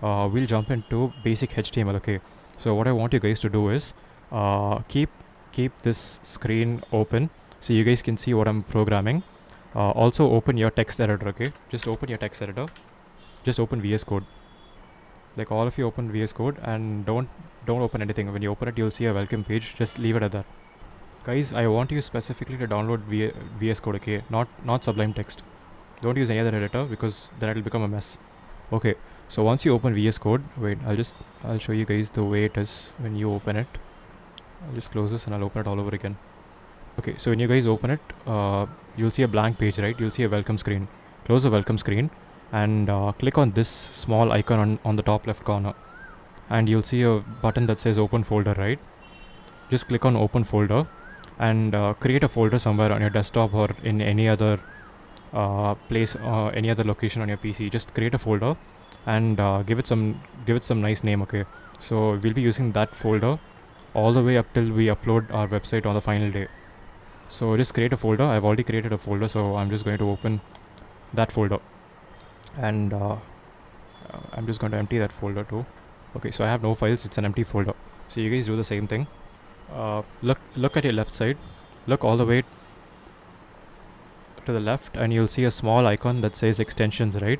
we'll jump into basic HTML. Okay, so what I want you guys to do is keep this screen open so you guys can see what I'm programming. Also open your text editor. Okay, just open your text editor, just open VS Code. Like all of you open VS Code, and don't open anything. When you open it, you'll see a welcome page. Just leave it at that. Guys, I want you specifically to download VS Code, okay? Not Sublime Text. Don't use any other editor because then it'll become a mess. Okay, so once you open VS Code, wait, I'll show you guys the way it is when you open it. I'll just close this and I'll open it all over again. Okay, so when you guys open it, you'll see a blank page, right? You'll see a welcome screen. Close the welcome screen and click on this small icon on the top left corner. And you'll see a button that says open folder, right? Just click on open folder and create a folder somewhere on your desktop or in any other place, any other location on your PC. Just create a folder and give it some nice name. Okay, so we'll be using that folder all the way up till we upload our website on the final day. So just create a folder. I've already created a folder, so I'm just going to open that folder and I'm just going to empty that folder too. Okay, so I have no files, it's an empty folder. So you guys do the same thing. Look at your left side. Look all the way to the left and you'll see a small icon that says extensions, right?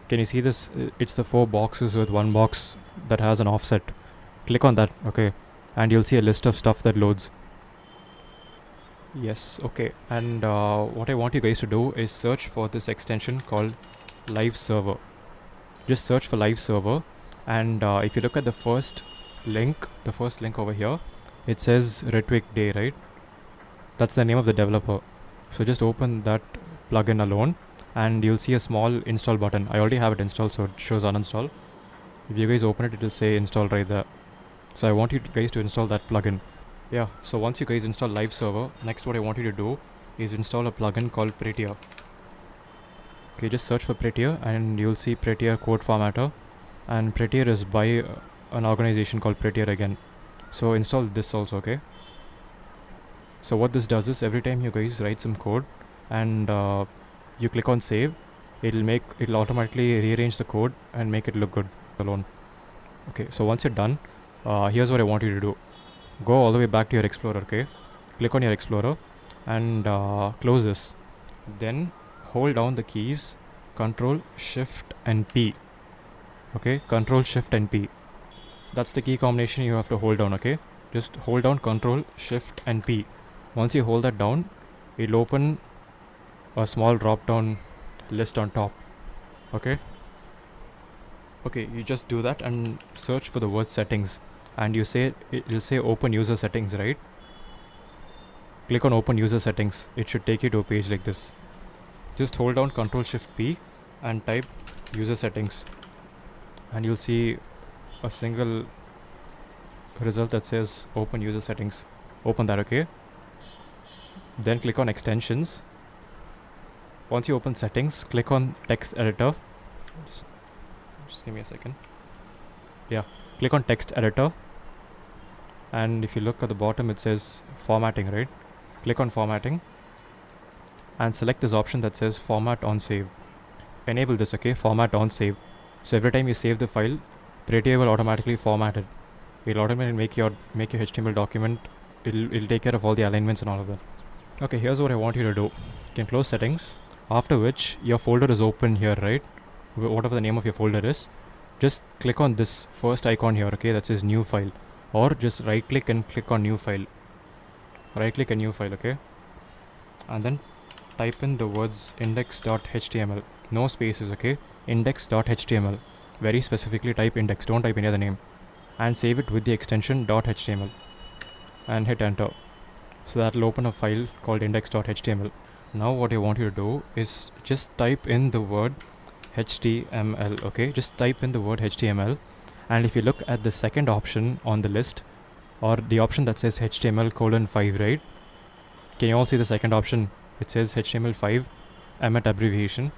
Can you see this? It's the 4 boxes with 1 box that has an offset. Click on that, okay, and you'll see a list of stuff that loads. Yes, okay, and what I want you guys to do is search for this extension called Live Server. Just search for Live Server, and if you look at the first link over here, it says Retweak Day, right? That's the name of the developer. So just open that plugin alone and you'll see a small install button. I already have it installed, so it shows uninstall. If you guys open it, it'll say install right there. So I want you guys to install that plugin. Yeah, so once you guys install Live Server, next what I want you to do is install a plugin called Prettier. Okay, just search for Prettier and you'll see Prettier code formatter, and Prettier is by an organization called Prettier again. So install this also, okay? So what this does is every time you guys write some code and you click on save, it'll automatically rearrange the code and make it look good alone. Okay, so once you're done, here's what I want you to do. Go all the way back to your Explorer, okay? Click on your Explorer and close this. Then hold down the keys Control, Shift and P. Okay, Control, Shift and P. That's the key combination you have to hold down, okay? Just hold down Control, Shift and P. Once you hold that down, it'll open a small drop down list on top. Okay? Okay, you just do that and search for the word settings, and it'll say open user settings, right? Click on open user settings. It should take you to a page like this. Just hold down Control Shift P and type user settings, and you'll see a single result that says open user settings. Open that, okay? Then click on extensions. Once you open settings, click on text editor. Just give me a second. Yeah, click on text editor, and if you look at the bottom, it says formatting, right? Click on formatting and select this option that says format on save. Enable this, okay? Format on save. So every time you save the file, Prettier will automatically format it. It'll automatically make your HTML document. It'll take care of all the alignments and all of that. Okay, here's what I want you to do. You can close settings, after which your folder is open here, right? Whatever the name of your folder is, just click on this first icon here, okay, that says new file, or just right click and click on new file. Right click and new file, okay? And then type in the words index.html, no spaces, okay? Index.html. Very specifically type index, don't type any other name, and save it with the extension .html and hit enter. So that will open a file called index.html. Now what I want you to do is just type in the word HTML, okay? Just type in the word HTML, and if you look at the second option on the list, or the option that says HTML:5, right? Can you all see the second option? It says HTML5 Emmet abbreviation.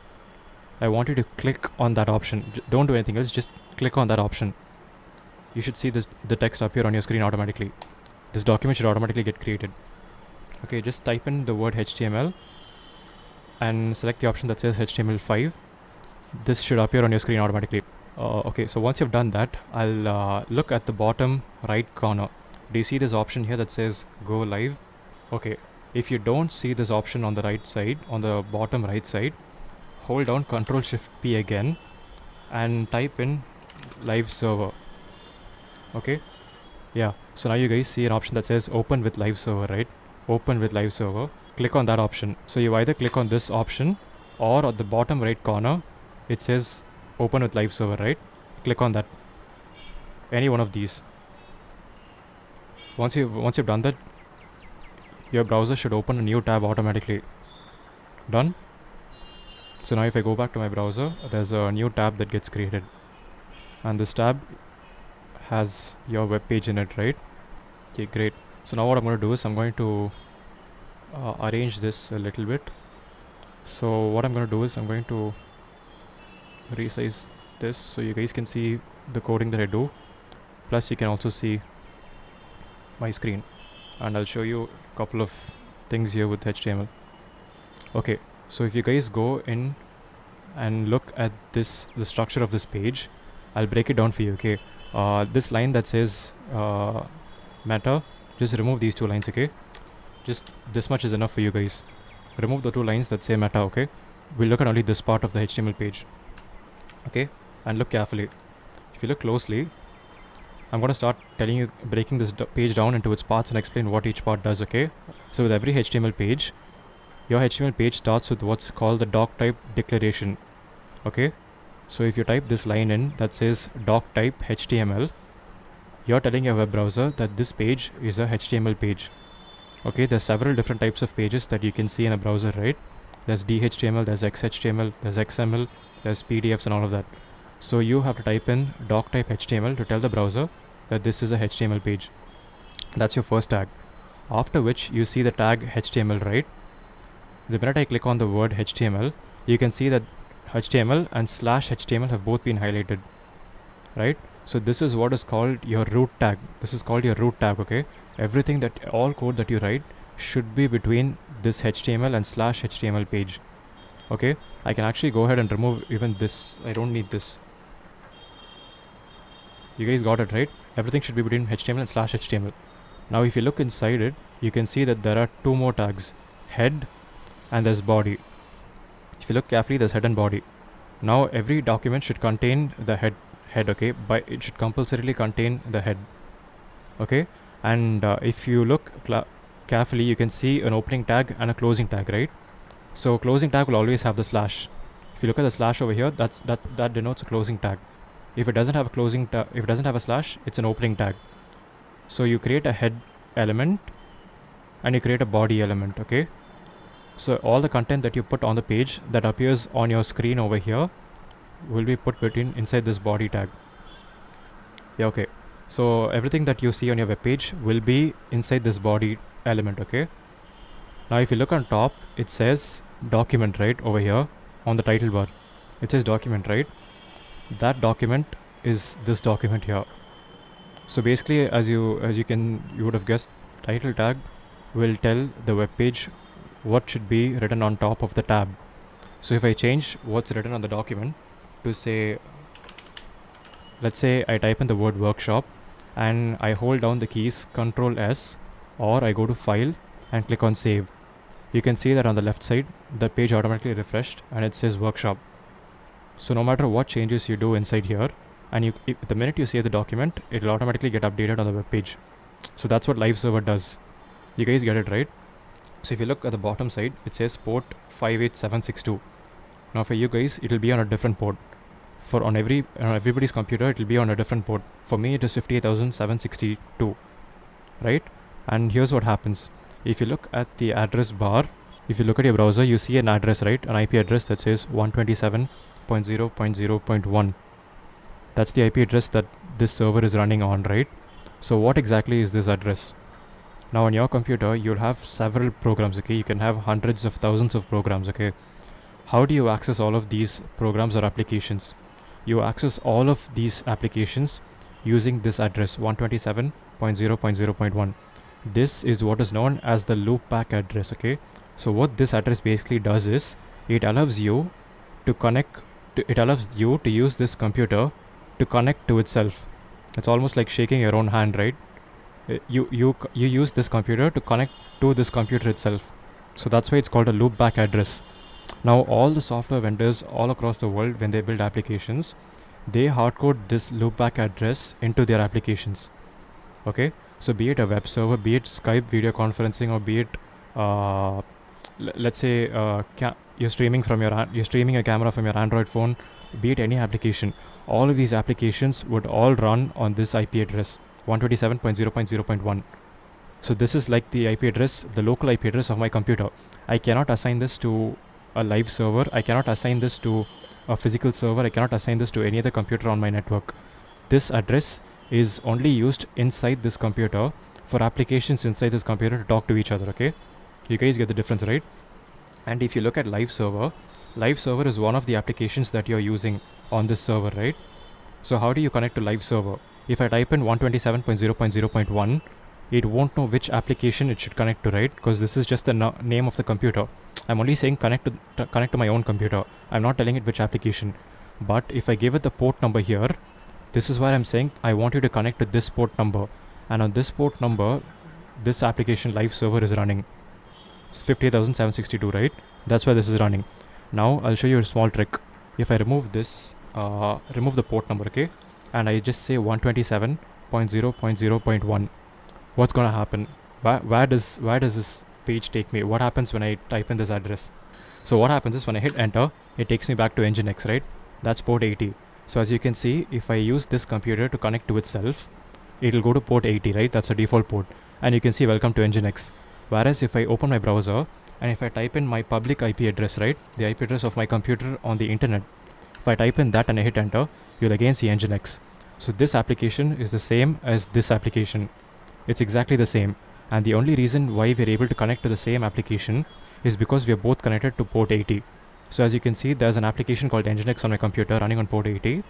I want you to click on that option. Don't do anything else, just click on that option. You should see the text appear on your screen automatically. This document should automatically get created. Okay, just type in the word HTML and select the option that says HTML5. This should appear on your screen automatically. Okay, so once you've done that, I'll look at the bottom right corner. Do you see this option here that says go live? Okay, if you don't see this option on the right side, on the bottom right side, hold down Ctrl Shift P again and type in live server. Okay, yeah, so now you guys see an option that says open with live server, right? Open with live server. Click on that option. So you either click on this option, or at the bottom right corner it says open with live server, right? Click on that, any one of these. Once you've done that, your browser should open a new tab automatically. Done. So now if I go back to my browser, there's a new tab that gets created, and this tab has your web page in it, right? Okay, great. So now what I'm going to do is I'm going to arrange this a little bit. So what I'm going to do is I'm going to resize this so you guys can see the coding that I do, plus you can also see my screen, and I'll show you a couple of things here with HTML. Okay, so if you guys go in and look at this, the structure of this page, I'll break it down for you. Okay, this line that says meta, just remove these two lines. Okay, just this much is enough for you guys. Remove the two lines that say meta. Okay, we'll look at only this part of the HTML page. Okay, and look carefully. If you look closely, I'm going to start telling you, breaking this page down into its parts and explain what each part does. Okay, so with every HTML page, your HTML page starts with what's called the Doctype Declaration. Okay, so if you type this line in that says Doctype HTML, you're telling your web browser that this page is a HTML page. Okay, there's several different types of pages that you can see in a browser, right? There's DHTML, there's XHTML, there's XML, there's PDFs and all of that. So you have to type in Doctype HTML to tell the browser that this is a HTML page. That's your first tag. After which you see the tag HTML, right? The minute I click on the word HTML, you can see that HTML and /HTML have both been highlighted, right? So this is what is called your root tag. This is called your root tag. Okay, everything that, all code that you write should be between this HTML and /HTML page. Okay, I can actually go ahead and remove even this. I don't need this. You guys got it, right? Everything should be between HTML and /HTML. Now if you look inside it, you can see that there are two more tags, head and there's body. If you look carefully, there's head and body. Now every document should contain the head, okay, but it should compulsorily contain the head. Okay, and if you look carefully, you can see an opening tag and a closing tag, right? So closing tag will always have the slash. If you look at the slash over here, that denotes a closing tag. If it doesn't have a closing tag, if it doesn't have a slash, it's an opening tag. So you create a head element and you create a body element. Okay, so all the content that you put on the page that appears on your screen over here will be put inside this body tag. Yeah, okay, so everything that you see on your web page will be inside this body element. Okay, now if you look on top, it says document, right? Over here on the title bar, it says document, right? That document is this document here. So basically, as you would have guessed, title tag will tell the web page what should be written on top of the tab. So if I change what's written on the document to say, let's say I type in the word workshop and I hold down the keys Ctrl S, or I go to file and click on save, you can see that on the left side the page automatically refreshed and it says workshop. So no matter what changes you do inside here, and the minute you save the document, it will automatically get updated on the web page. So that's what live server does. You guys get it, right? So if you look at the bottom side, it says port 58762. Now for you guys, it will be on a different port. For on everybody's computer, it will be on a different port. For me, it is 58,762, right? And here's what happens. If you look at the address bar, if you look at your browser, you see an address, right? An IP address that says 127.0.0.1. That's the IP address that this server is running on, right? So what exactly is this address? Now on your computer, you'll have several programs, okay? You can have hundreds of thousands of programs, okay? How do you access all of these programs or applications? You access all of these applications using this address, 127.0.0.1. This is what is known as the loopback address, okay? So what this address basically does is, it allows you to use this computer to connect to itself. It's almost like shaking your own hand, right? You use this computer to connect to this computer itself. So that's why it's called a loopback address. Now all the software vendors all across the world, when they build applications, they hardcode this loopback address into their applications. Okay, so be it a web server, be it Skype video conferencing, or be it let's say you're streaming a camera from your Android phone, be it any application, all of these applications would all run on this IP address 127.0.0.1. So this is like the IP address, the local IP address of my computer. I cannot assign this to a live server. I cannot assign this to a physical server. I cannot assign this to any other computer on my network. This address is only used inside this computer for applications inside this computer to talk to each other. Okay, you guys get the difference, right? And if you look at live server is one of the applications that you're using on this server, right? So how do you connect to live server? If I type in 127.0.0.1, it won't know which application it should connect to, right? Because this is just the name of the computer. I'm only saying connect to my own computer. I'm not telling it which application. But if I give it the port number here, this is where I'm saying I want you to connect to this port number. And on this port number, this application live server is running. It's 50,762, right? That's where this is running. Now I'll show you a small trick. If I remove this, remove the port number, okay? And I just say 127.0.0.1. What's gonna happen? Where does this page take me? What happens when I type in this address? So what happens is when I hit enter, it takes me back to Nginx, right? That's port 80. So as you can see, if I use this computer to connect to itself, it'll go to port 80, right? That's the default port. And you can see welcome to Nginx. Whereas if I open my browser and if I type in my public IP address, right? The IP address of my computer on the internet, if I type in that and I hit enter, you'll again see Nginx. So this application is the same as this application. It's exactly the same. And the only reason why we're able to connect to the same application is because we are both connected to port 80. So as you can see, there's an application called Nginx on my computer running on port 80.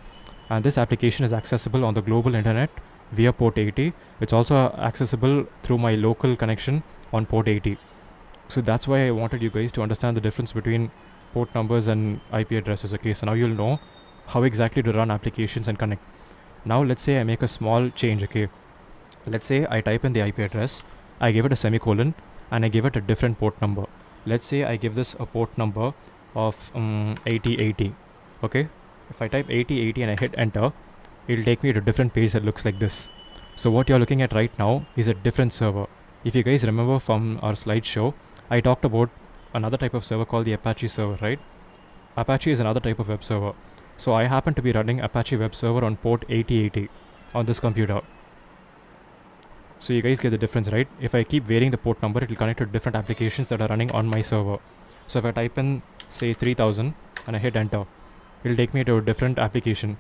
And this application is accessible on the global internet via port 80. It's also accessible through my local connection on port 80. So that's why I wanted you guys to understand the difference between port numbers and IP addresses. Okay, so now you'll know how exactly to run applications and connect. Now let's say I make a small change, okay? Let's say I type in the IP address, I give it a semicolon, and I give it a different port number. Let's say I give this a port number of 8080, okay? If I type 8080 and I hit enter, it'll take me to a different page that looks like this. So what you're looking at right now is a different server. If you guys remember from our slideshow, I talked about another type of server called the Apache Server, right? Apache is another type of web server. So I happen to be running Apache web server on port 8080 on this computer. So you guys get the difference, right? If I keep varying the port number, it will connect to different applications that are running on my server. So if I type in, say, 3000 and I hit enter, it will take me to a different application.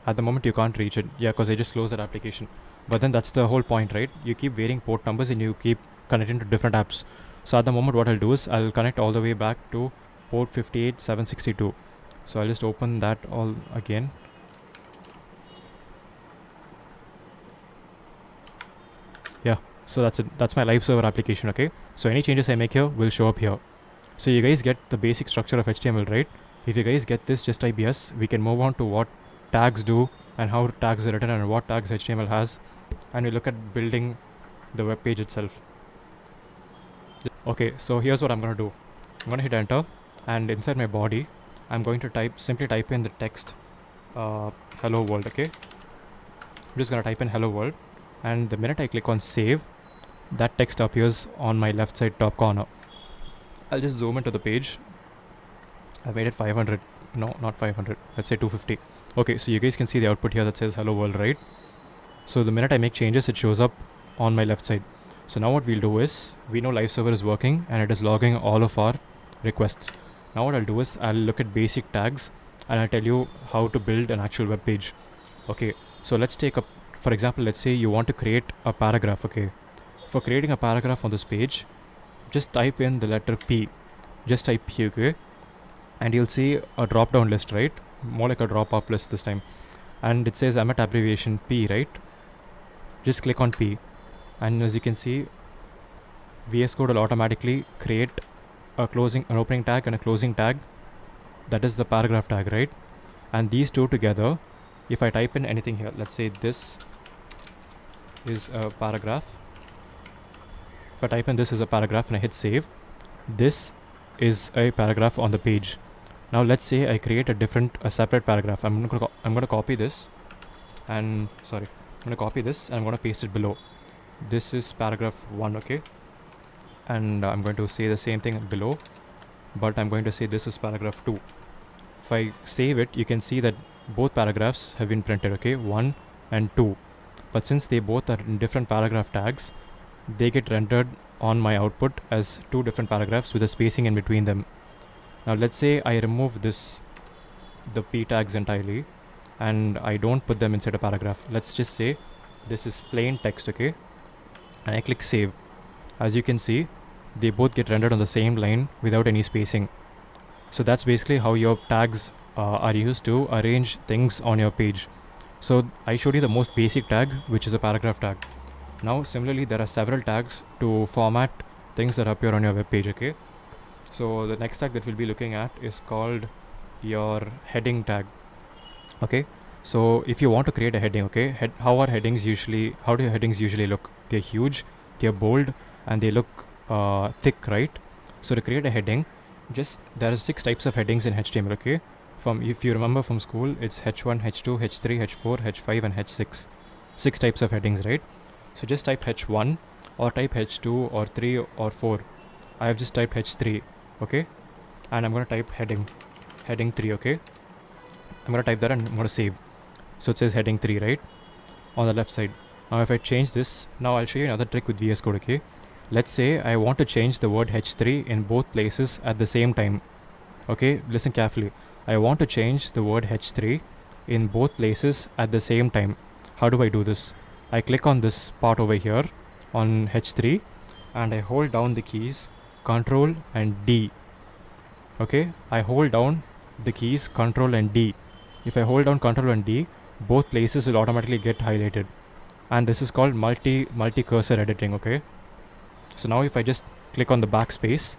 At the moment, you can't reach it. Yeah, because I just closed that application. But then that's the whole point, right? You keep varying port numbers and you keep connecting to different apps. So at the moment, what I'll do is I'll connect all the way back to port 58762. So I'll just open that all again. Yeah, so that's it. That's my live server application, okay? So any changes I make here will show up here. So you guys get the basic structure of HTML, right? If you guys get this, just type yes. We can move on to what tags do and how tags are written and what tags HTML has. And we look at building the web page itself. Okay, so here's what I'm going to do. I'm going to hit enter, and inside my body, I'm going to simply type in the text hello world, okay? I'm just going to type in hello world. And the minute I click on save, that text appears on my left side top corner. I'll just zoom into the page. I made it 500. No, not 500. Let's say 250. Okay, so you guys can see the output here that says hello world, right? So the minute I make changes, it shows up on my left side. So now what we'll do is, we know live server is working and it is logging all of our requests. Now what I'll do is, I'll look at basic tags and I'll tell you how to build an actual web page. Okay, so let's take a for example, let's say you want to create a paragraph, okay? For creating a paragraph on this page, just type in the letter P. Just type P, okay? And you'll see a drop down list, right? More like a drop up list this time. And it says Emmet abbreviation P, right? Just click on P. And as you can see, VS Code will automatically create an opening tag and a closing tag. That is the paragraph tag, right? And these two together, if I type in anything here, let's say this is a paragraph. If I type in this is a paragraph and I hit save, this is a paragraph on the page. Now let's say I create a separate paragraph. I'm gonna copy this, and I'm gonna copy this and I'm gonna paste it below. This is paragraph 1, okay? And I'm going to say the same thing below, but I'm going to say this is paragraph 2. If I save it, you can see that both paragraphs have been printed, okay? 1 and 2. But since they both are in different paragraph tags, they get rendered on my output as 2 different paragraphs with a spacing in between them. Now let's say I remove the p tags entirely, and I don't put them inside a paragraph. Let's just say this is plain text, okay? And I click save. As you can see, they both get rendered on the same line without any spacing. So that's basically how your tags are used to arrange things on your page. So I showed you the most basic tag, which is a paragraph tag. Now similarly, there are several tags to format things that appear on your web page, okay? So the next tag that we'll be looking at is called your heading tag, okay? So if you want to create a heading, okay, how do your headings usually look? They're huge, they're bold, and they look thick, right? So to create a heading, there are 6 types of headings in HTML, okay? If you remember from school, it's H1, H2, H3, H4, H5, and H6. 6 types of headings, right? So just type H1 or type H2 or 3 or 4. I have just typed H3, okay? And I'm going to type heading 3, okay? I'm going to type that and I'm going to save. So it says heading 3, right? On the left side. Now if I change this, now I'll show you another trick with VS Code, okay? Let's say I want to change the word H3 in both places at the same time. Okay, listen carefully. I want to change the word H3 in both places at the same time. How do I do this? I click on this part over here on H3 and I hold down the keys Control and D. Okay, I hold down the keys Control and D. If I hold down Control and D, both places will automatically get highlighted. And this is called multi-cursor editing, okay? So now if I just click on the backspace,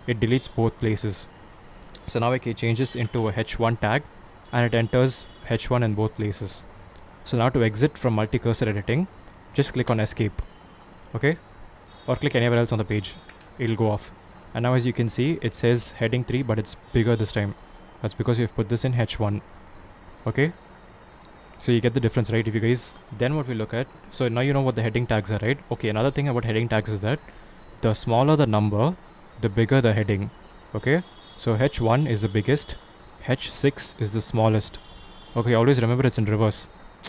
it deletes both places. So now I can change this into a H1 tag and it enters H1 in both places. So now to exit from multi-cursor editing, just click on escape, okay? Or click anywhere else on the page, it'll go off. And now as you can see, it says heading 3, but it's bigger this time. That's because we've put this in H1, okay? So you get the difference, right? If you guys, then what we look at, so now you know what the heading tags are, right? Okay, another thing about heading tags is that the smaller the number, the bigger the heading, okay? So H1 is the biggest, H6 is the smallest. Okay, always remember it's in reverse.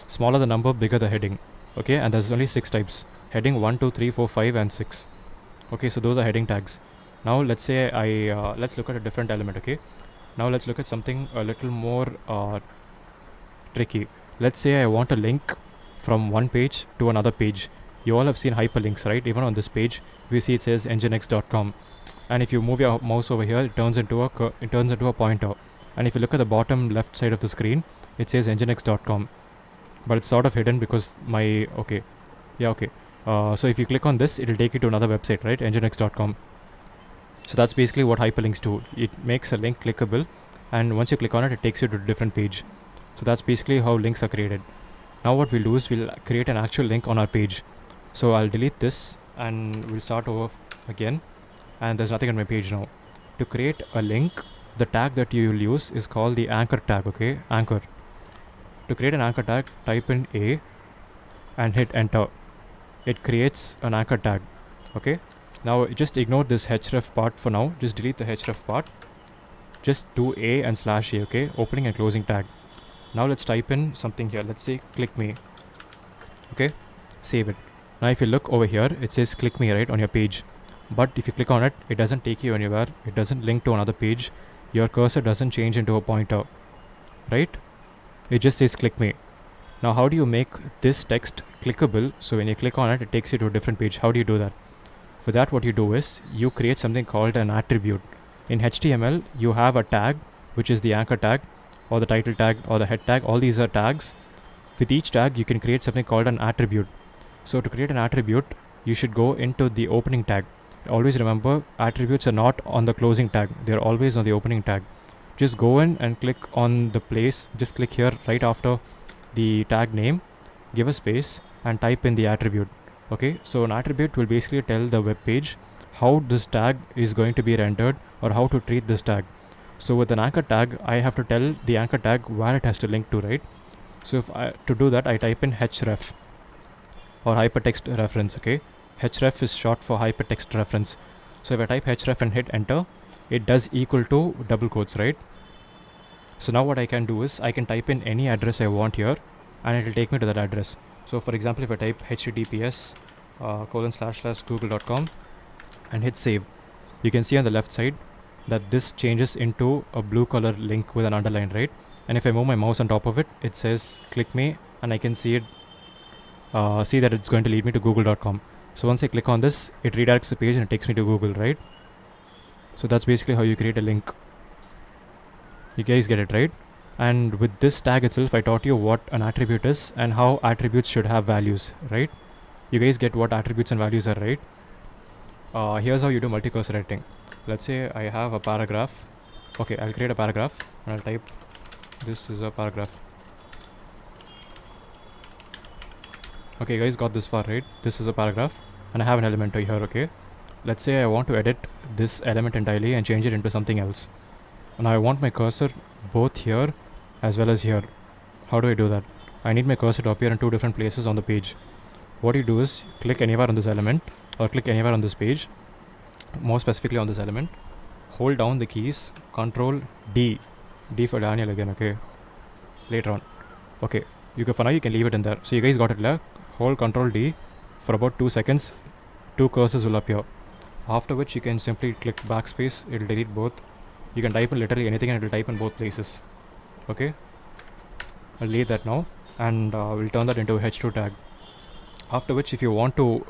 Smaller the number, bigger the heading, okay? And there's only 6 types. Heading 1, 2, 3, 4, 5, and 6. Okay, so those are heading tags. Now let's say let's look at a different element, okay? Now let's look at something a little more tricky. Let's say I want a link from one page to another page. You all have seen hyperlinks, right? Even on this page, we see it says nginx.com. And if you move your mouse over here, it turns into a pointer. And if you look at the bottom left side of the screen, it says nginx.com. But it's sort of hidden because so if you click on this, it'll take you to another website, right? nginx.com. So that's basically what hyperlinks do. It makes a link clickable, and once you click on it, it takes you to a different page. So that's basically how links are created. Now what we'll do is we'll create an actual link on our page. So I'll delete this and we'll start over again. And there's nothing on my page now. To create a link, the tag that you will use is called the anchor tag, okay? Anchor. To create an anchor tag, type in A and hit enter. It creates an anchor tag, okay? Now just ignore this href part for now. Just delete the href part. Just do A and /A, okay? Opening and closing tag. Now let's type in something here. Let's say click me, okay? Save it. Now if you look over here, it says click me, right, on your page. But if you click on it, it doesn't take you anywhere. It doesn't link to another page. Your cursor doesn't change into a pointer, right? It just says click me. Now how do you make this text clickable? So when you click on it, it takes you to a different page. How do you do that? For that, what you do is you create something called an attribute. In HTML, you have a tag, which is the anchor tag, or the title tag, or the head tag. All these are tags. With each tag, you can create something called an attribute. So to create an attribute, you should go into the opening tag. Always remember, attributes are not on the closing tag. They're always on the opening tag. just go in and click on the place. Just click here right after the tag name, give a space and type in the attribute. Okay, so an attribute will basically tell the web page how this tag is going to be rendered or how to treat this tag. So with an anchor tag, I have to tell the anchor tag where it has to link to, right? So to do that, I type in href or hypertext reference. Okay, href is short for hypertext reference. So if I type href and hit enter, it does equal to double quotes, right? So now what I can do is I can type in any address I want here and it will take me to that address. So for example, if I type https ://google.com and hit save, you can see on the left side that this changes into a blue color link with an underline, right? And if I move my mouse on top of it, it says click me and I can see it, see that it's going to lead me to google.com. So once I click on this, it redirects the page and it takes me to Google, right? So that's basically how you create a link. You guys get it, right? And with this tag itself, I taught you what an attribute is and how attributes should have values, right? You guys get what attributes and values are, right? Here's how you do multi-cursor editing. Let's say I have a paragraph. Okay, I'll create a paragraph and I'll type this is a paragraph. Okay, guys, got this far, right? This is a paragraph and I have an element here, okay? Let's say I want to edit this element entirely and change it into something else. And I want my cursor both here as well as here. How do I do that? I need my cursor to appear in two different places on the page. What you do is click anywhere on this element or click anywhere on this page, more specifically on this element, hold down the keys, Control D, D for Daniel again, okay, later on. Okay, for now you can leave it in there. So you guys got it there. Hold Control D for about 2 seconds, two cursors will appear. After which you can simply click backspace, it will delete both. You can type in literally anything and it will type in both places. Okay, I'll leave that now and we'll turn that into a h2 tag. After which, if you want to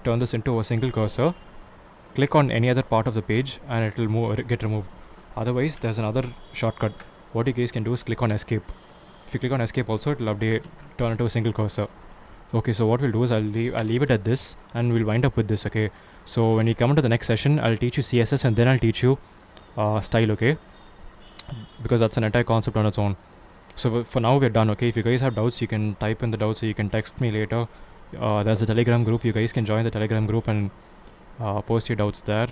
turn this into a single cursor, click on any other part of the page and it will get removed. Otherwise, there's another shortcut. What you guys can do is click on escape. If you click on escape also, it will turn into a single cursor. Okay, so what we'll do is I'll leave it at this and we'll wind up with this, okay? So when you come into the next session, I'll teach you CSS and then I'll teach you style, okay? Because that's an entire concept on its own. So for now we're done, okay? If you guys have doubts, you can type in the doubts or you can text me later. There's a Telegram group. You guys can join the Telegram group and post your doubts there.